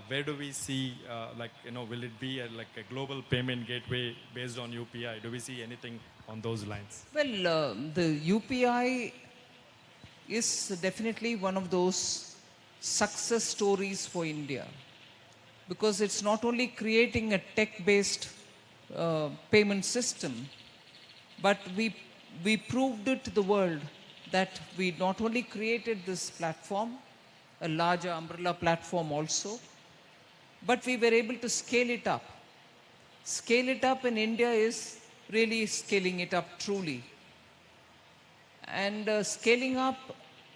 Where do we see, will it be a global payment gateway based on UPI? Do we see anything on those lines? Well, the UPI is definitely one of those success stories for India, because it's not only creating a tech-based payment system, but we proved it to the world that we not only created this platform, a larger umbrella platform also, but we were able to scale it up. Scale it up in India is really scaling it up truly. And scaling up,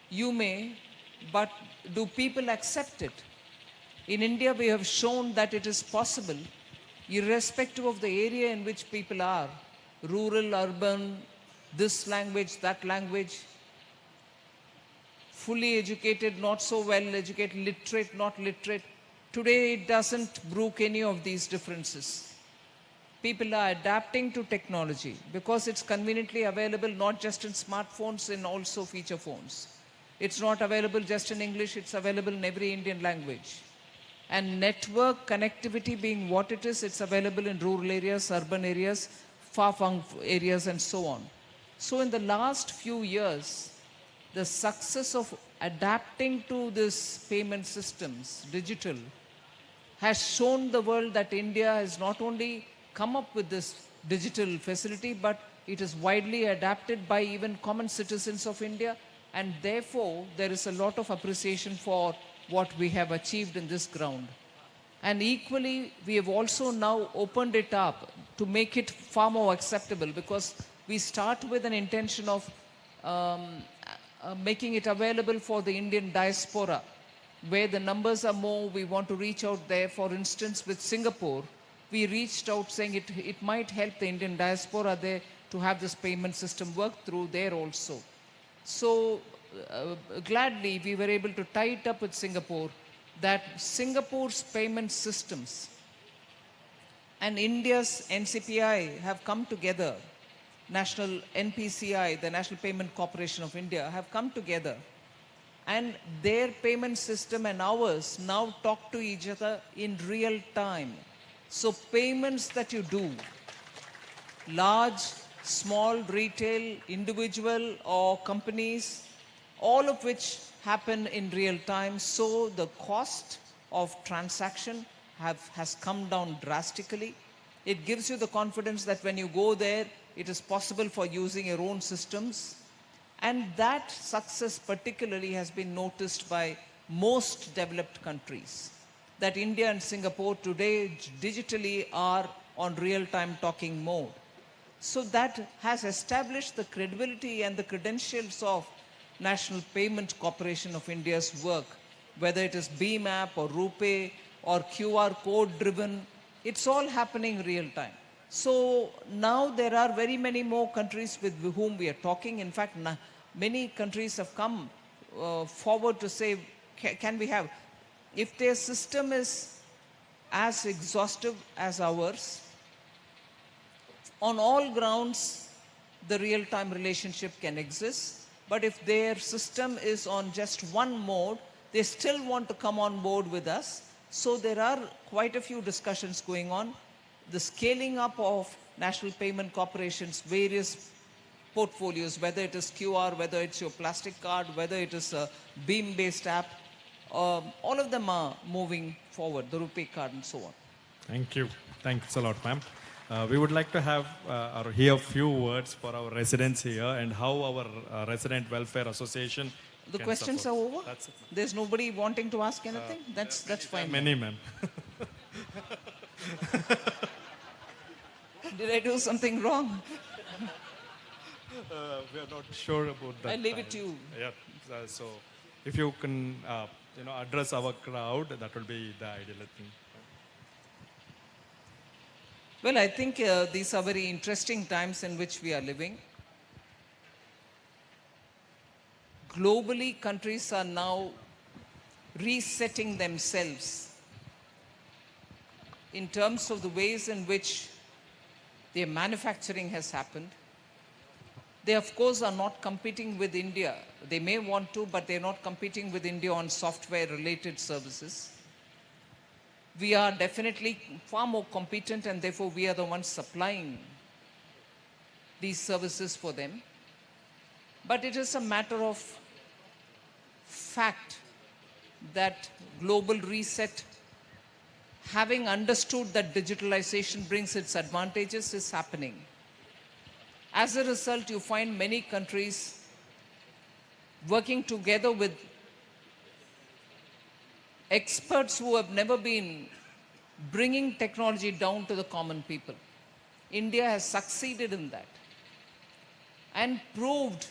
you may, but do people accept it? In India, we have shown that it is possible, irrespective of the area in which people are, rural, urban, this language, that language, fully educated, not so well educated, literate, not literate. Today, it doesn't brook any of these differences. People are adapting to technology because it's conveniently available not just in smartphones, in also feature phones. It's not available just in English, it's available in every Indian language. And network connectivity being what it is, it's available in rural areas, urban areas, far-flung areas, and so on. So in the last few years, the success of adapting to these payment systems, digital, has shown the world that India has not only come up with this digital facility, but it is widely adapted by even common citizens of India, and therefore there is a lot of appreciation for what we have achieved in this ground. And equally, we have also now opened it up to make it far more acceptable, because we start with an intention of making it available for the Indian diaspora, where the numbers are more. We want to reach out there. For instance, with Singapore, we reached out saying it might help the Indian diaspora there to have this payment system work through there also. So gladly, we were able to tie it up with Singapore, that Singapore's payment systems and India's NCPI have come together. National NPCI, the National Payment Corporation of India, have come together, and their payment system and ours now talk to each other in real time. So payments that you do, large, small, retail, individual or companies, all of which happen in real time. So the cost of transaction has come down drastically. It gives you the confidence that when you go there, it is possible for using your own systems. And that success particularly has been noticed by most developed countries. That India and Singapore today digitally are on real-time talking mode. So that has established the credibility and the credentials of National Payment Corporation of India's work, whether it is BMAP or RuPay or QR code driven, it's all happening real time. So now there are very many more countries with whom we are talking. In fact, many countries have come forward to say, can we have, if their system is as exhaustive as ours, on all grounds, the real-time relationship can exist. But if their system is on just one mode, they still want to come on board with us. So there are quite a few discussions going on. The scaling up of National Payment Corporation's various portfolios, whether it is QR, whether it's your plastic card, whether it is a beam-based app, all of them are moving forward, the RuPay card and so on. Thank you. Thanks a lot, ma'am. We would like to have or hear a few words for our residents here and how our Resident Welfare Association. The questions are over? That's it, ma'am. There's nobody wanting to ask anything? That's fine. Many, ma'am. Did I do something wrong? We are not sure about that. I'll leave it to you. Yeah. So if you can, address our crowd, that will be the ideal thing. Well, I think these are very interesting times in which we are living. Globally, countries are now resetting themselves in terms of the ways in which their manufacturing has happened. They, of course, are not competing with India. They may want to, but they're not competing with India on software-related services. We are definitely far more competent, and therefore we are the ones supplying these services for them. But it is a matter of fact that global reset, having understood that digitalization brings its advantages, is happening. As a result, you find many countries working together with experts who have never been bringing technology down to the common people. India has succeeded in that and proved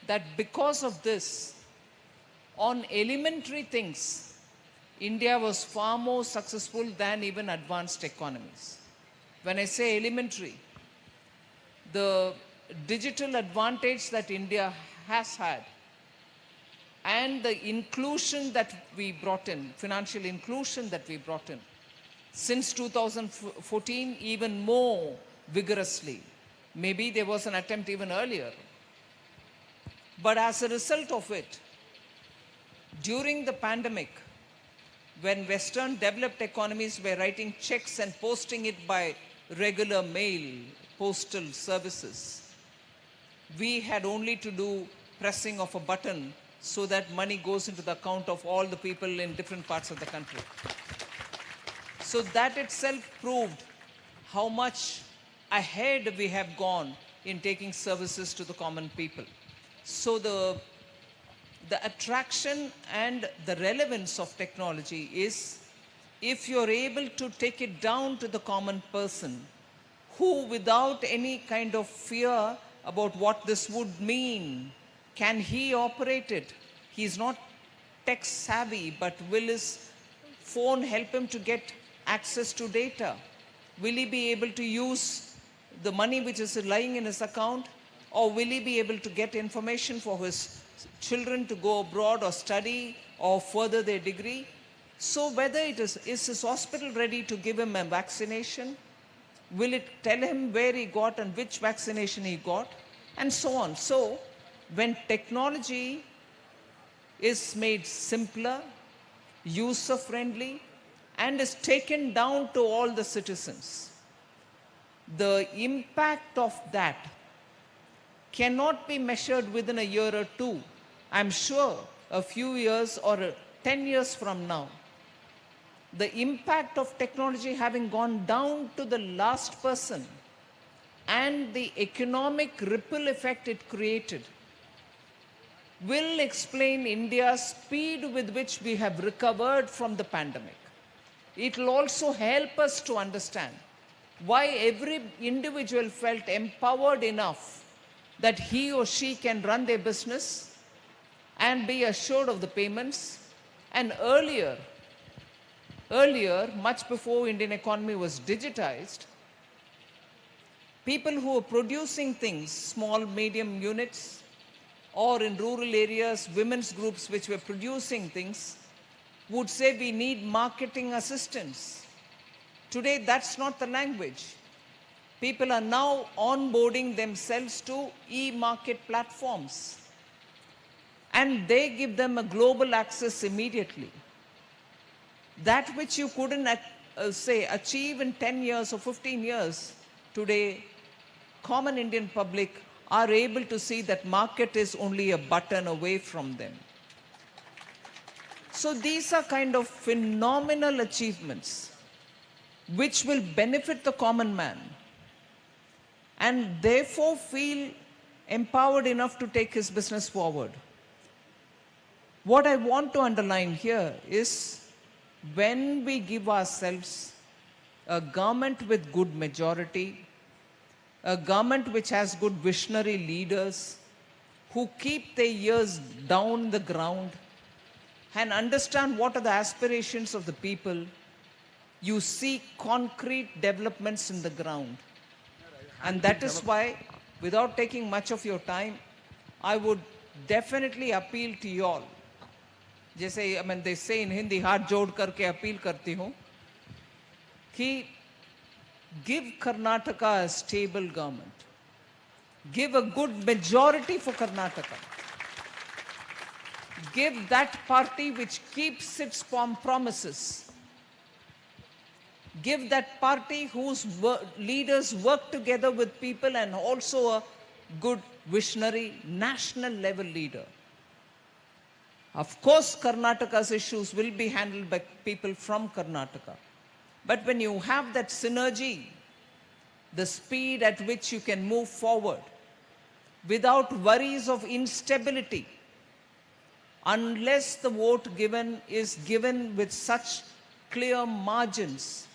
that because of this, on elementary things, India was far more successful than even advanced economies. When I say elementary, the digital advantage that India has had and the inclusion that we brought in, financial inclusion that we brought in, since 2014 even more vigorously. Maybe there was an attempt even earlier. But as a result of it, during the pandemic, when Western developed economies were writing checks and posting it by regular mail, postal services, we had only to do pressing of a button so that money goes into the account of all the people in different parts of the country. So that itself proved how much ahead we have gone in taking services to the common people. So the attraction and the relevance of technology is if you're able to take it down to the common person who, without any kind of fear about what this would mean, can he operate it? He's not tech savvy, but will his phone help him to get access to data? Will he be able to use the money which is lying in his account? Or will he be able to get information for his children to go abroad or study or further their degree? So whether it is his hospital ready to give him a vaccination? Will it tell him where he got and which vaccination he got? And so on. So when technology is made simpler, user-friendly, and is taken down to all the citizens, the impact of that cannot be measured within a year or two. I'm sure a few years or 10 years from now, the impact of technology having gone down to the last person and the economic ripple effect it created will explain India's speed with which we have recovered from the pandemic. It will also help us to understand why every individual felt empowered enough that he or she can run their business and be assured of the payments. And earlier, much before Indian economy was digitized, people who were producing things, small, medium units, or in rural areas, women's groups which were producing things, would say we need marketing assistance. Today, that's not the language. People are now onboarding themselves to e-market platforms, and they give them a global access immediately. That which you couldn't, achieve in 10 years or 15 years, today, common Indian public are able to see that market is only a button away from them. So these are kind of phenomenal achievements which will benefit the common man and therefore feel empowered enough to take his business forward. What I want to underline here is when we give ourselves a government with good majority, a government which has good visionary leaders who keep their ears down the ground and understand what are the aspirations of the people, you see concrete developments in the ground. And that is why, without taking much of your time, I would definitely appeal to you all. जैसे they say in Hindi, हाथ जोड़ करके appeal करती हूँ कि give Karnataka a stable government. Give a good majority for Karnataka. Give that party which keeps its promises. Give that party whose leaders work together with people and also a good visionary national level leader. Of course, Karnataka's issues will be handled by people from Karnataka. But when you have that synergy, the speed at which you can move forward without worries of instability, unless the vote given is given with such clear margins,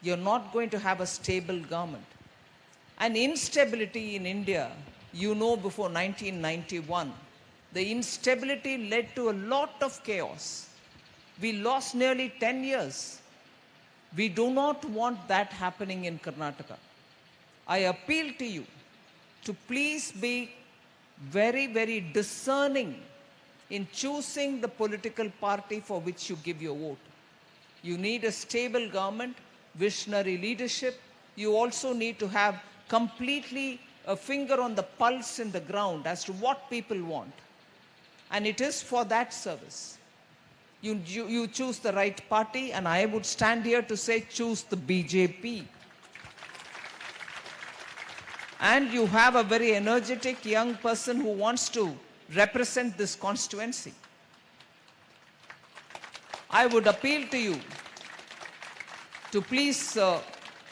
you're not going to have a stable government. And instability in India, you know, before 1991, the instability led to a lot of chaos. We lost nearly 10 years. We do not want that happening in Karnataka. I appeal to you to please be very, very discerning in choosing the political party for which you give your vote. You need a stable government, visionary leadership. You also need to have completely a finger on the pulse in the ground as to what people want. And it is for that service. You choose the right party, and I would stand here to say choose the BJP. And you have a very energetic young person who wants to represent this constituency. I would appeal to you to please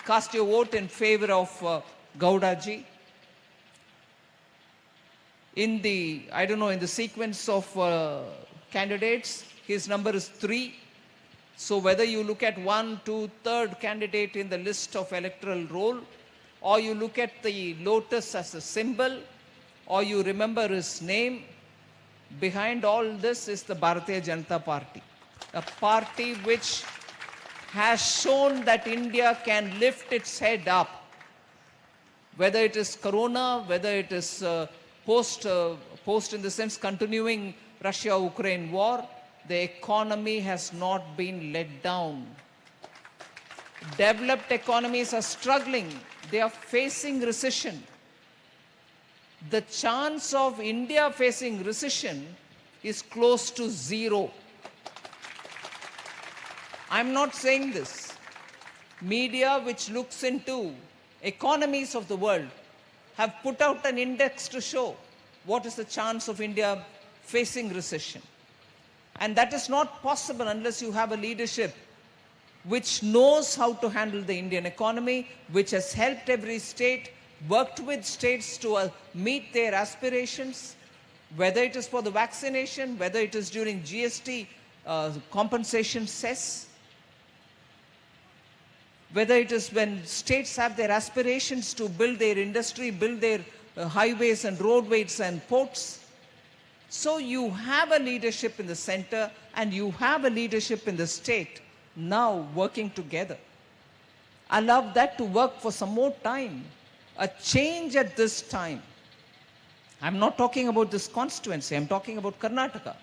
cast your vote in favor of GOWDA ji. In the, in the sequence of candidates, his number is 3. So whether you look at 1, 2, 3rd candidate in the list of electoral roll, or you look at the lotus as a symbol, or you remember his name, behind all this is the Bharatiya Janata Party, a party which has shown that India can lift its head up. Whether it is Corona, whether it is post in the sense continuing Russia-Ukraine war, the economy has not been let down. Developed economies are struggling. They are facing recession. The chance of India facing recession is close to 0. I'm not saying this. Media which looks into economies of the world have put out an index to show what is the chance of India facing recession. And that is not possible unless you have a leadership which knows how to handle the Indian economy, which has helped every state, worked with states to meet their aspirations, whether it is for the vaccination, whether it is during GST compensation cess, whether it is when states have their aspirations to build their industry, build their highways and roadways and ports. So you have a leadership in the center and you have a leadership in the state now working together. I love that to work for some more time. A change at this time. I'm not talking about this constituency, I'm talking about Karnataka.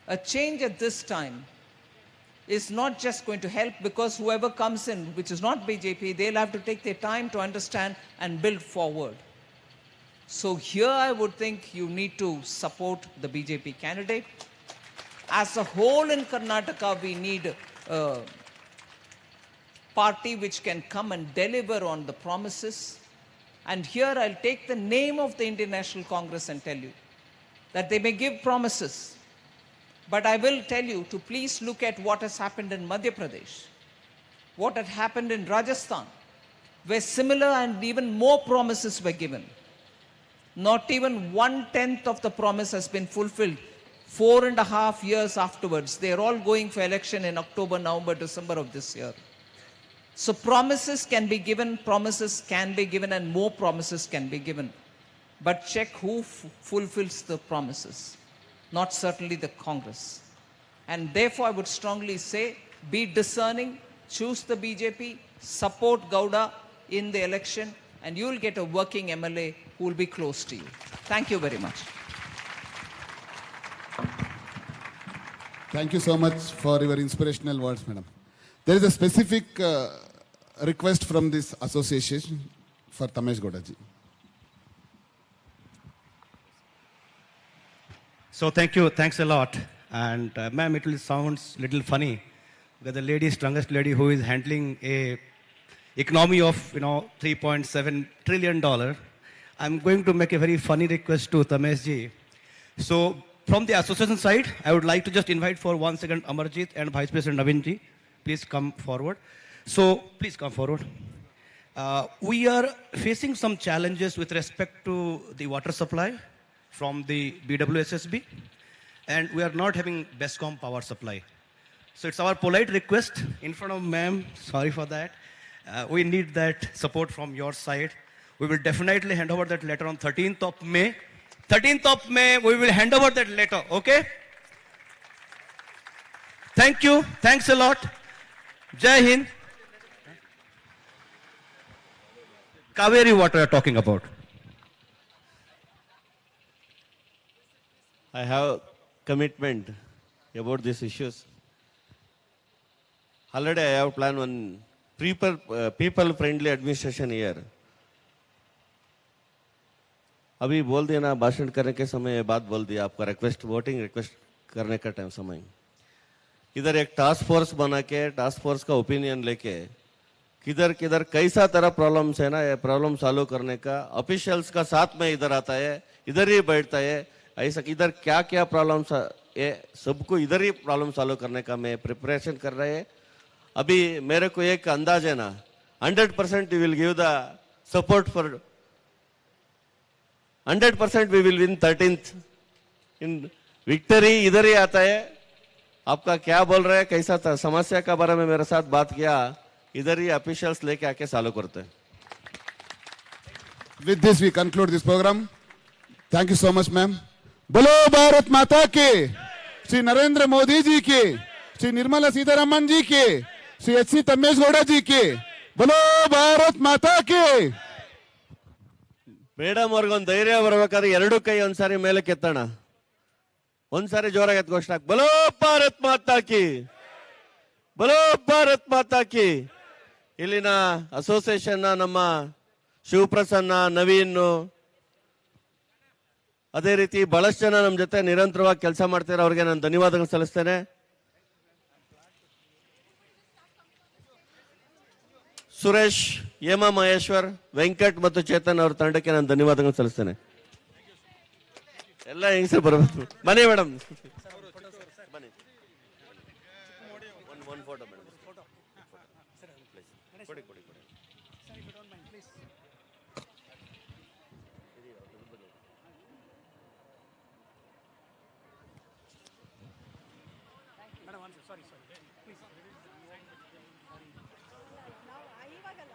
A change at this time is not just going to help because whoever comes in, which is not BJP, they'll have to take their time to understand and build forward. So here I would think you need to support the BJP candidate. As a whole in Karnataka, we need a party which can come and deliver on the promises. And here I'll take the name of the Indian National Congress and tell you that they may give promises. But I will tell you to please look at what has happened in Madhya Pradesh, what had happened in Rajasthan, where similar and even more promises were given. Not even 1/10 of the promise has been fulfilled. 4.5 years afterwards, they are all going for election in October, November, December of this year. So promises can be given, and more promises can be given. But check who fulfills the promises. Not certainly the Congress. And therefore, I would strongly say, be discerning, choose the BJP, support GOWDA in the election, and you will get a working MLA who will be close to you. Thank you very much. Thank you so much for your inspirational words, madam. There is a specific request from this association for THAMMESH Gowda ji. So thank you, thanks a lot. And ma'am, it will sounds little funny because the lady, strongest lady who is handling a economy of $3.7 trillion. I'm going to make a very funny request to THAMMESH ji. So from the association side, I would like to just invite for 1 second Amarjit and Vice President Naveen ji. Please come forward. So please come forward. We are facing some challenges with respect to the water supply from the BWSSB, and we are not having BESCOM power supply. So it's our polite request in front of ma'am, sorry for that. We need that support from your side. We will definitely hand over that letter on 13th of May. 13th of May, we will hand over that letter, okay? Thank you, thanks a lot. Jai Hind. Kaveri water you are talking about. I have commitment about these issues. Already I have planned one people-friendly administration here. अभी बोल दिया ना, भाषण करने के समय बात बोल दिया, आपका रिक्वेस्ट, वोटिंग रिक्वेस्ट करने का टाइम समय. इधर एक टास्क फोर्स बना के टास्क फोर्स का ओपिनियन लेके किधर किधर कैसा तरह प्रॉब्लम्स है ना, ये प्रॉब्लम सॉल्व करने का ऑफिशियल्स का साथ में इधर आता है, इधर ही बैठता है. ऐसा इधर क्या क्या प्रॉब्लम्स है सबको इधर ही प्रॉब्लम सॉल्व करने का मैं प्रिपरेशन कर रहे हैं. अभी मेरे को एक अंदाज है ना, 100% we will give the support for 100% we will win 13th in victory इधर ही आता है. आपका क्या बोल रहे हैं, कैसा था समस्या का बारे में मेरे साथ बात किया, इधर ही ऑफिशियल्स लेके आके सॉल्व करते हैं. With this, we conclude this program. Thank you so much, ma'am. बोलो भारत माता के, श्री नरेंद्र मोदी जी के, श्री निर्मला सीतारामन जी के, श्री HC तम्मेश गौड़ा जी के, बोलो भारत माता के. ಮೇಡಮ್ ಅವ್ರಿಗೊಂದು ಧೈರ್ಯ ಬರ್ಬೇಕಾದ್ರೆ ಎರಡು ಕೈ ಒಂದ್ಸಾರಿ ಮೇಲೆ ಕೆತ್ತೋಣ, ಒಂದ್ಸಾರಿ ಜೋರಾಗಿ ಎತ್ತು ಘೋಷಣೆ ಹಾಕಿ, ಬಲೋ ಭಾರತ್ ಮಾತಾ ಕಿ, ಬಲೋ ಭಾರತ್ ಮಾತಾ ಕಿ. ಇಲ್ಲಿನ ಅಸೋಸಿಯೇಷನ್ ನಮ್ಮ ಶಿವಪ್ರಸನ್ನ, ನವೀನ್, ಅದೇ ರೀತಿ ಬಹಳಷ್ಟು ಜನ ನಮ್ಮ ಜೊತೆ ನಿರಂತರವಾಗಿ ಕೆಲಸ ಮಾಡ್ತಾರೆ, ಅವ್ರಿಗೆ ನಾನು ಧನ್ಯವಾದಗಳು ಸಲ್ಲಿಸ್ತೇನೆ. ಸುರೇಶ್, ಹೇಮಾ ಮಹೇಶ್ವರ್, ವೆಂಕಟ್ ಮತ್ತು ಚೇತನ್ ಅವ್ರ ತಂಡಕ್ಕೆ ನಾನು ಧನ್ಯವಾದಗಳು ಸಲ್ಲಿಸ್ತೇನೆ. ಎಲ್ಲ ಹೆಂಗಸರು ಬರಬೇಕು. ಬನ್ನಿ ಮೇಡಮ್, ಬನ್ನಿ. ಒಂದು ಫೋಟೋ ಮೇಡಮ್. ಕೊಡಿ ಕೊಡಿ ಕೊಡಿ Sir, if you don't mind, please. Madam, one sir, sorry, please. ನಾವು ಇವಾಗಲ್ಲ